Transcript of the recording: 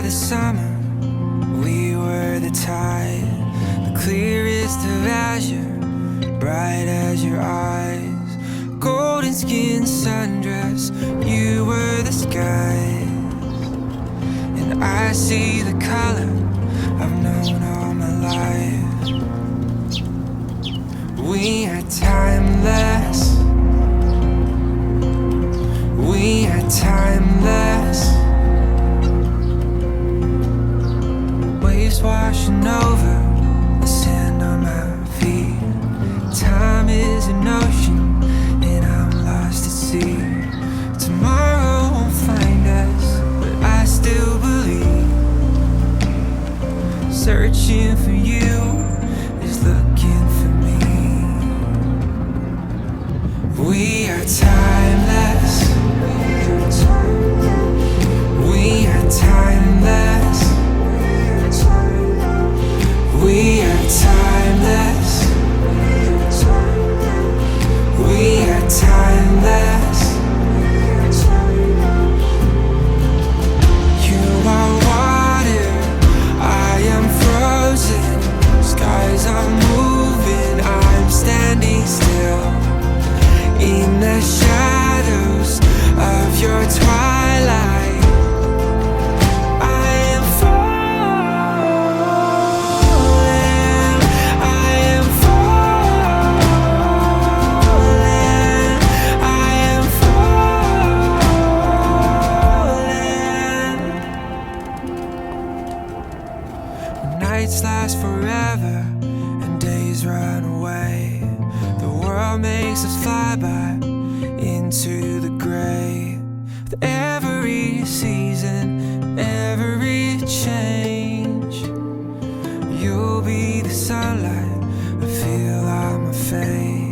the summer, we were the tide, the clearest of azure, bright as your eyes. Golden skin sundress, you were the skies. And I see the color I've known all my life. We are timeless. We are timeless. Waves washing over the sand on my feet. Time is an ocean and I'm lost at sea. Tomorrow won't find us, but I still believe. Searching for you is looking for me. We are timeless. We are timeless. We are timeless. We are timeless. You are water, I am frozen. Skies are moving, I'm standing still. In the shadows of your twilight, I am falling. I am falling. I am falling. When nights last forever and days run away, the world makes us fly by into the gray. With every season, every change, you'll be the sunlight I feel on my face.